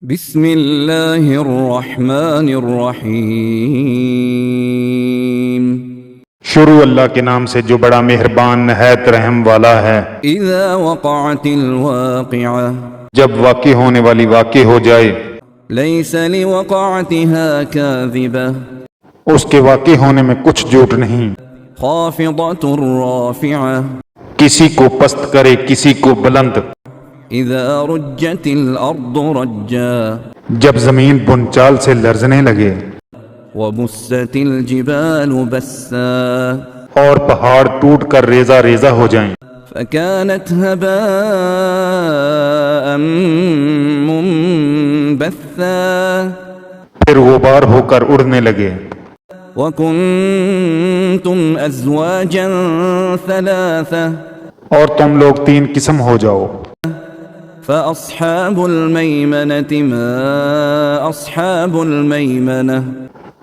بسم اللہ الرحمن الرحیم۔ شروع اللہ کے نام سے جو بڑا مہربان نہایت رحم والا ہے۔ اذا وقعت الواقعہ، جب واقع ہونے والی واقع ہو جائے، لیس لوقعتها کاذبہ، اس کے واقع ہونے میں کچھ جھوٹ نہیں۔ خافضۃ رافعہ، کسی کو پست کرے کسی کو بلند۔ اذا رجت الارض رجا، جب زمین بنچال سے لرزنے لگے، وبست الجبال بسا، اور پہاڑ ٹوٹ کر ریزہ ریزہ ہو جائیں، فكانت هباء منبثا، پھر غبار ہو کر اڑنے لگے۔ وكنتم ازواجا ثلاثة، اور تم لوگ تین قسم ہو جاؤ۔ فأصحاب الميمنة ما أصحاب الميمنة،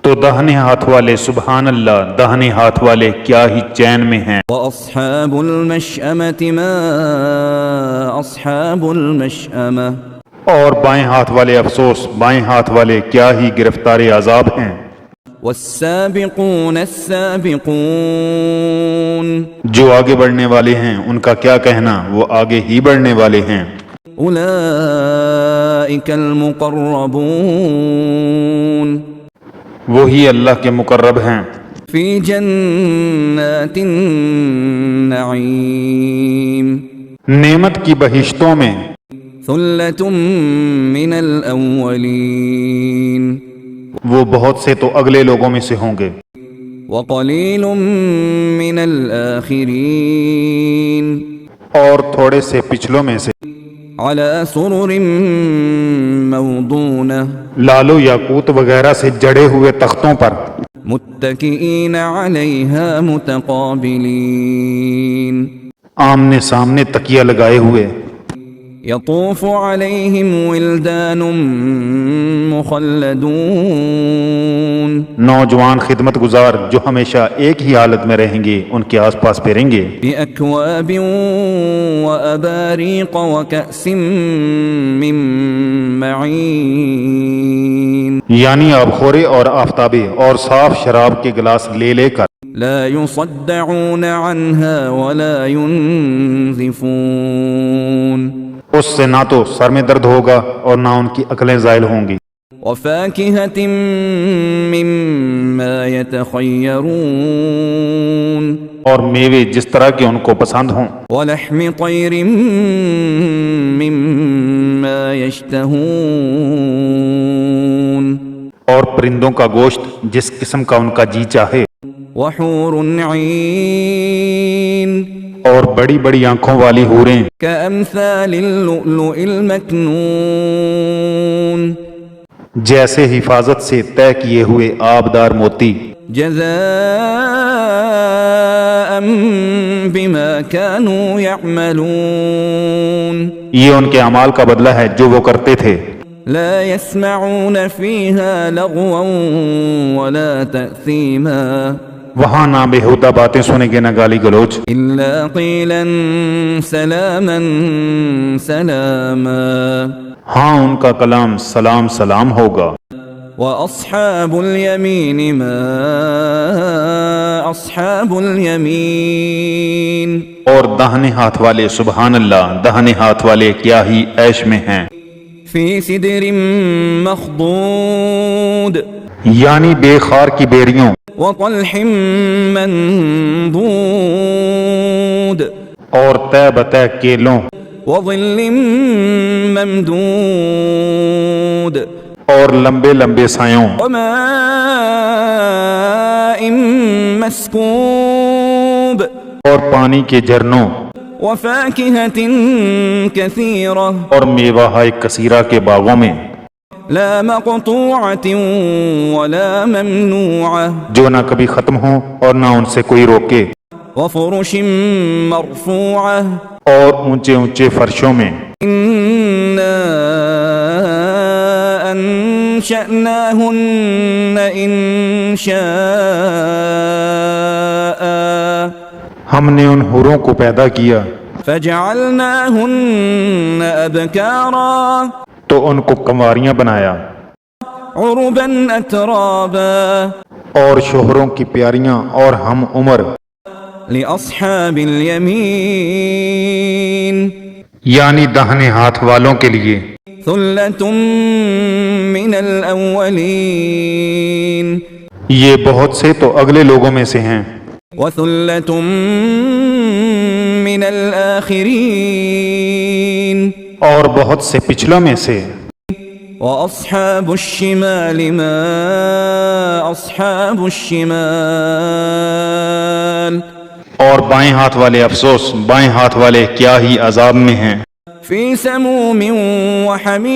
تو داہنے ہاتھ والے سبحان اللہ، داہنے ہاتھ والے کیا ہی چین میں ہیں۔ وأصحاب المشأمة ما أصحاب المشأمة، اور بائیں ہاتھ والے افسوس، بائیں ہاتھ والے کیا ہی گرفتار عذاب ہیں۔ والسابقون السابقون، جو آگے بڑھنے والے ہیں ان کا کیا کہنا، وہ آگے ہی بڑھنے والے ہیں۔ أولئك المقربون، وہی اللہ کے مقرب ہیں، في جنات النعيم، نعمت کی بہشتوں میں۔ ثلة من الأولين، وہ بہت سے تو اگلے لوگوں میں سے ہوں گے، وقليل من الآخرين، اور تھوڑے سے پچھلوں میں سے۔ على سرر موضونة، لالو یاقوت وغیرہ سے جڑے ہوئے تختوں پر، متكئين عليها متقابلين، آمنے سامنے تکیہ لگائے ہوئے۔ يطوف عليهم ولدان مخلدون، نوجوان خدمت گزار جو ہمیشہ ایک ہی حالت میں رہیں گے ان کے آس پاس پھریں گے۔ بأكواب وأباريق وكأس من معين، یعنی آبخورے اور آفتابے اور صاف شراب کے گلاس لے لے کر۔ لا يصدعون عنها ولا ينزفون، اس سے نہ تو سر میں درد ہوگا اور نہ ان کی عقلیں زائل ہوں گی۔ وفاكهة مما يتخيرون، اور میوے جس طرح کے ان کو پسند ہوں۔ ولحم طير مما يشتهون، اور پرندوں کا گوشت جس قسم کا ان کا جی چاہے۔ وحور عين، اور بڑی بڑی آنکھوں والی حوریں، كأمثال اللؤلؤ المكنون، جیسے حفاظت سے طے کیے ہوئے آبدار موتی۔ جزاء بما كانوا يعملون، یہ ان کے اعمال کا بدلہ ہے جو وہ کرتے تھے۔ لا يسمعون فيها لغوا ولا تأثيما، وہاں نہ بےہودہ باتیں سنیں گے نہ گالی گلوچ، إلا قيلا سلاما سلاما، ہاں ان کا کلام سلام سلام ہوگا۔ وأصحاب اليمين ما أصحاب اليمين، اور داہنے ہاتھ والے سبحان اللہ، داہنے ہاتھ والے کیا ہی عیش میں ہیں۔ في سدر مخضود، یعنی بے خار کی بیریوں، وطلح منضود، اور طے بطے کیلوں، وظل ممدود، اور لمبے لمبے سایوں، وماء مسكوب، اور پانی کے جھرنوں، وفاكهة كثيرة، اور میوہ کثیرہ کے باغوں میں، لا مقطوعة ولا ممنوعة، جو نہ کبھی ختم ہوں اور نہ ان سے کوئی روکے، وفرش مرفوعة، اور اونچے اونچے فرشوں میں۔ إنا أنشأناهن إنشاء، ہم نے ان حوروں کو پیدا کیا، فجعلناهن أبكارا، تو ان کو کنواریاں بنایا عربا أترابا اور شوہروں کی پیاریاں اور ہم عمر، لأصحاب اليمين یعنی داہنے ہاتھ والوں کے لیے، ثلة من الأولين یہ بہت سے تو اگلے لوگوں میں سے ہیں، وثلة من الآخرين اور بہت سے پچھلوں میں سے۔ وأصحاب الشمال ما أصحاب الشمال اور بائیں ہاتھ والے افسوس، بائیں ہاتھ والے کیا ہی عذاب میں ہیں، في سموم وحميم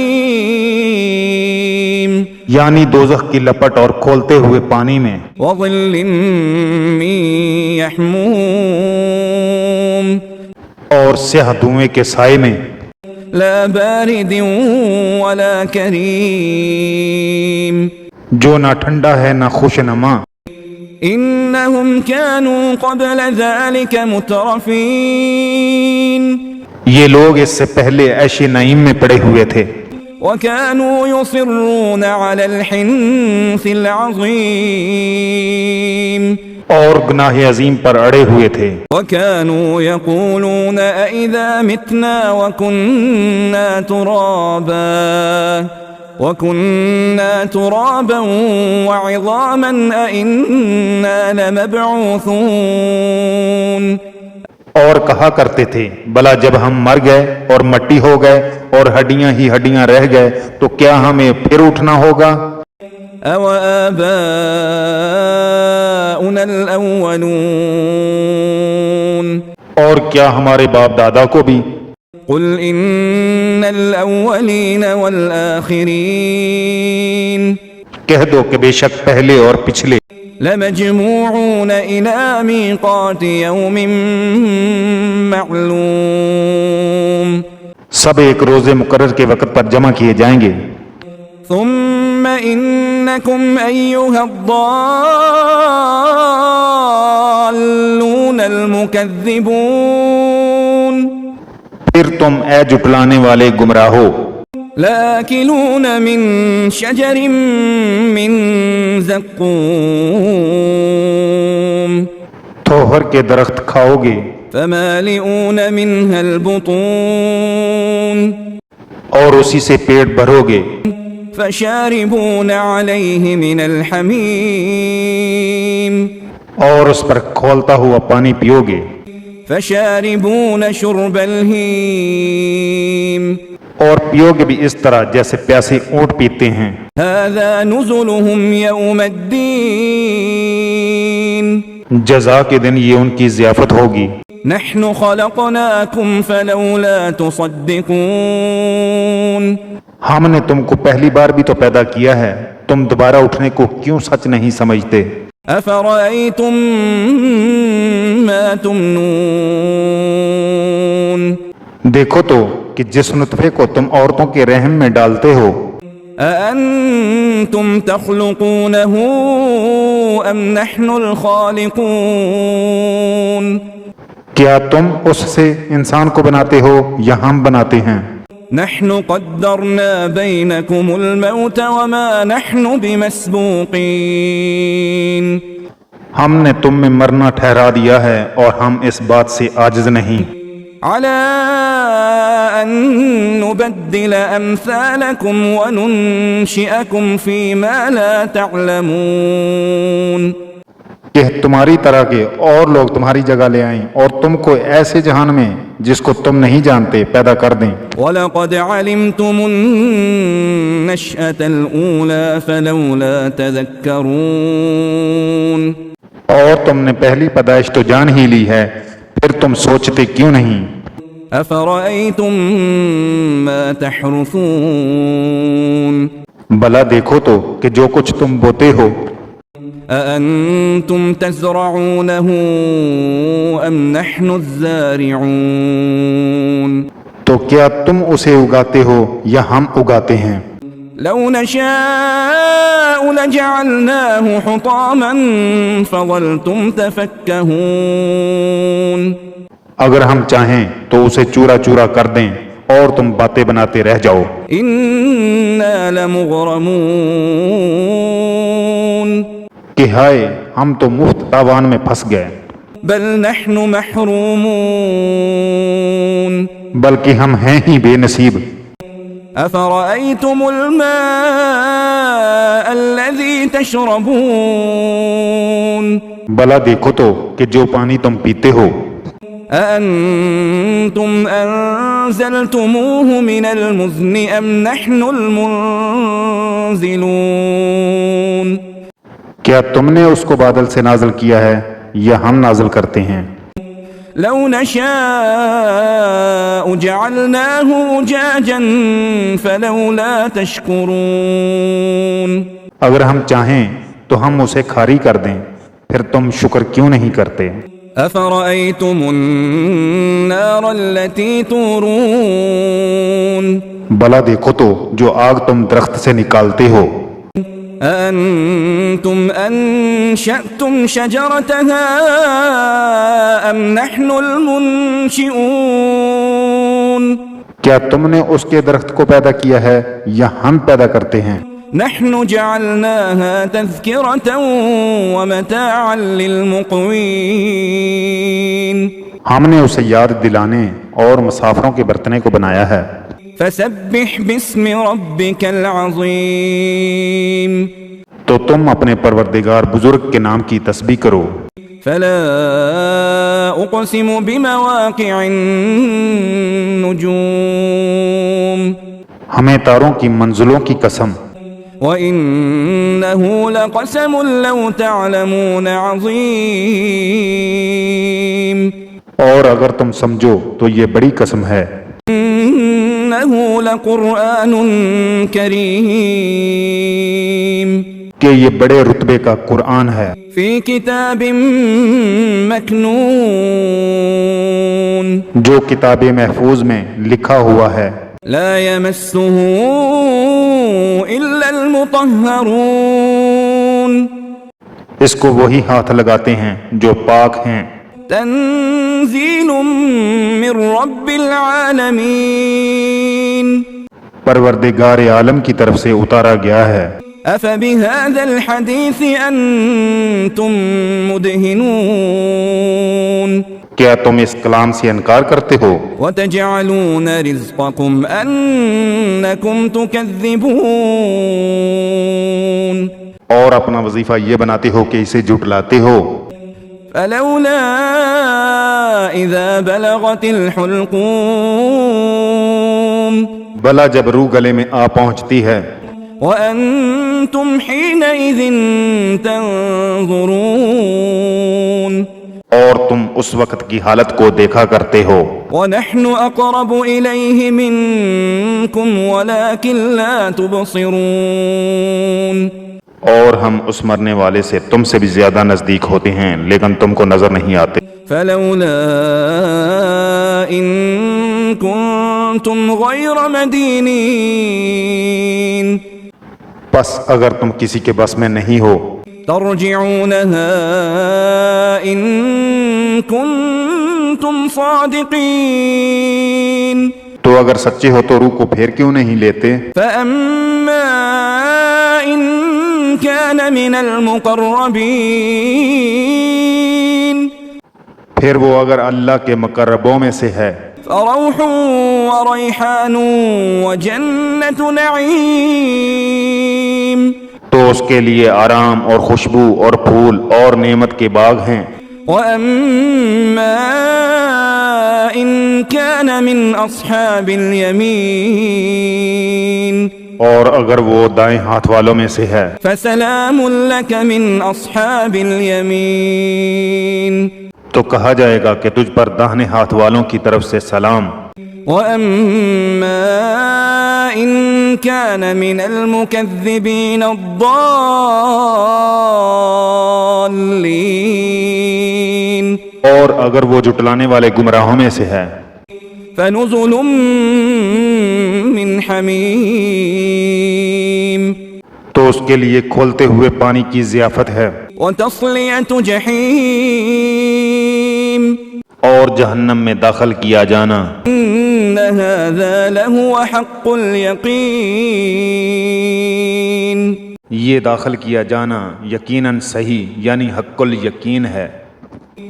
یعنی دوزخ کی لپٹ اور کھولتے ہوئے پانی میں، وظل من يحموم اور سیاہ دھوئیں کے سائے میں، لا بارد ولا كريم جو نہ ٹھنڈا ہے نہ خوش نما۔ إنهم كانوا قبل ذلك مترفين یہ لوگ اس سے پہلے عیش نعیم میں پڑے ہوئے تھے، وكانوا يصرون على الحنث العظيم اور گناہ عظیم پر اڑے ہوئے تھے، وكانوا يقولون أئذا متنا وكنا ترابا وعظاما أئنا لمبعوثون اور کہا کرتے تھے بھلا جب ہم مر گئے اور مٹی ہو گئے اور ہڈیاں ہی ہڈیاں رہ گئے تو کیا ہمیں پھر اٹھنا ہوگا؟ أو آباؤنا الأولون اور کیا ہمارے باپ دادا کو بھی؟ قل إن الأولين والآخرين کہہ دو کہ بے شک پہلے اور پچھلے لمجموعون إلى ميقات يوم معلوم سب ایک روزے مقرر کے وقت پر جمع کیے جائیں گے، ثم إنكم أيها الضالون المكذبون پھر تم اے جھٹلانے والے گمراہو لآكلون من شجر من زقوم تھوہر کے درخت کھاؤ گے، فمالئون منها البطون اور اسی سے پیٹ بھرو گے، فشاربون عليه من الحميم اور اس پر کھولتا ہوا پانی پیو گے، فشاربون شرب الهيم اور پیو گے بھی اس طرح جیسے پیاسے اونٹ پیتے ہیں۔ هذا نزلهم يوم الدين جزا کے دن یہ ان کی ضیافت ہوگی۔ نحن خلقناكم فلولا تصدقون ہم نے تم کو پہلی بار بھی تو پیدا کیا ہے، تم دوبارہ اٹھنے کو کیوں سچ نہیں سمجھتے؟ أفرأيتم ما تمنون دیکھو تو کہ جس نطفے کو تم عورتوں کے رحم میں ڈالتے ہو، أأنتم تخلقونه أم نحن الخالقون کیا تم اس سے انسان کو بناتے ہو یا ہم بناتے ہیں؟ نحن قدرنا بينكم الموت وما نحن بمسبوقين ہم نے تم میں مرنا ٹھہرا دیا ہے اور ہم اس بات سے عاجز نہیں، على أن نبدل أمثالكم وننشئكم فيما لا تعلمون کہ تمہاری طرح کے اور لوگ تمہاری جگہ لے آئیں اور تم کو ایسے جہان میں جس کو تم نہیں جانتے پیدا کر دیں۔ وَلَقَدْ عَلِمْتُمُ النَّشْأَةَ الْأُولَى فَلَوْلَا تَذَكَّرُونَ اور تم نے پہلی پیدائش تو جان ہی لی ہے، پھر تم سوچتے کیوں نہیں؟ أَفَرَأَيْتُم مَّا تَحْرُثُونَ بھلا دیکھو تو کہ جو کچھ تم بوتے ہو، أَأَنتُمْ تَزْرَعُونَهُ أَمْ نَحْنُ الزَّارِعُونَ تو کیا تم اسے اگاتے ہو یا ہم اگاتے ہیں؟ لو نشاء لجعلناه حطاما فظلتم تفكهون اگر ہم چاہیں تو اسے چورا چورا کر دیں اور تم باتیں بناتے رہ جاؤ. إنا لمغرمون کہ ہائے ہم تو مفت تاوان میں پھنس گئے، بل نحن محرومون بلکہ ہم ہیں ہی بے نصیب. أفرأيتم الماء الذي تشربون بلا دیکھو تو کہ جو پانی تم پیتے ہو، أأنتم أنزلتموه من المزن أم نحن المنزلون کیا تم نے اس کو بادل سے نازل کیا ہے یا ہم نازل کرتے ہیں؟ لو نشاء جعلناه أجاجا فلولا تشكرون اگر ہم چاہیں تو ہم اسے کھاری کر دیں، پھر تم شکر کیوں نہیں کرتے؟ أفرأيتم النار التي تورون بلا دیکھو تو جو آگ تم درخت سے نکالتے ہو، أأنتم أنشأتم شجرتها أم نحن المنشئون کیا تم نے اس کے درخت کو پیدا کیا ہے یا ہم پیدا کرتے ہیں؟ نحن جعلناها تذكرة ومتاعا للمقوين ہم نے اسے یاد دلانے اور مسافروں کے برتنے کو بنایا ہے. فسبح باسم ربك العظيم تو تم اپنے پروردگار بزرگ کے نام کی تسبیح کرو. فلا أقسم بمواقع النجوم ہمیں تاروں کی منزلوں کی قسم، وَإِنَّهُ لَقَسَمٌ لَوْ تَعْلَمُونَ عَظِيمٌ اور اگر تم سمجھو تو یہ بڑی قسم ہے. إِنَّهُ لَقُرْآنٌ كَرِيمٌ کہ یہ بڑے رتبے کا قرآن ہے، فِي كِتَابٍ مَكْنُونٍ جو کتاب محفوظ میں لکھا ہوا ہے. لا يمسه إلا المطهرون اس کو وہی ہاتھ لگاتے ہیں جو پاک ہیں. تنزيل من رب العالمين پروردگار عالم کی طرف سے اتارا گیا ہے. أفبهذا الحديث أنتم مدهنون کیا تم اس کلام سے انکار کرتے ہو؟ وتجعلون رزقكم أنكم تكذبون اور اپنا وظیفہ یہ بناتے ہو کہ اسے جھٹلاتے ہو. فلولا إذا بلغت الحلقوم بلا جب روح گلے میں آ پہنچتی ہے، وأنتم حينئذ تنظرون اور تم اس وقت کی حالت کو دیکھا کرتے ہو. ونحن أقرب إليه منكم ولكن لا تبصرون اور ہم اس مرنے والے سے تم سے بھی زیادہ نزدیک ہوتے ہیں لیکن تم کو نظر نہیں آتے. فلولا إن كنتم غير مدينين پس اگر تم کسی کے بس میں نہیں ہو ترجعونها إن كنتم صادقين تو اگر سچے ہو تو روح کو پھیر کیوں نہیں لیتے؟ فأما إن كان من المقربين پھر وہ اگر اللہ کے مقربوں میں سے ہے فروح وريحان وجنة نعيم تو اس کے لیے آرام اور خوشبو اور پھول اور نعمت کے باغ ہیں. وأما إن كان من أصحاب اليمين اور اگر وہ دائیں ہاتھ والوں میں سے ہے فسلام لك من أصحاب اليمين تو کہا جائے گا کہ تجھ پر داہنے ہاتھ والوں کی طرف سے سلام. وأما إن كان من المكذبين الضالين اور اگر وہ جھٹلانے والے گمراہوں میں سے ہے فنزل من حميم تو اس کے لیے کھولتے ہوئے پانی کی ضیافت ہے وتصلية جحيم اور جہنم میں داخل کیا جانا. إن هذا لهو حق اليقين. یہ داخل کیا جانا یقیناً صحیح یعنی حق الیقین ہے.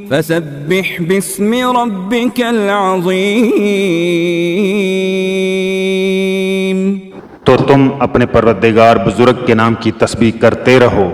فسبح باسم ربك العظيم. تو تم اپنے پروردگار بزرگ کے نام کی تسبیح کرتے رہو.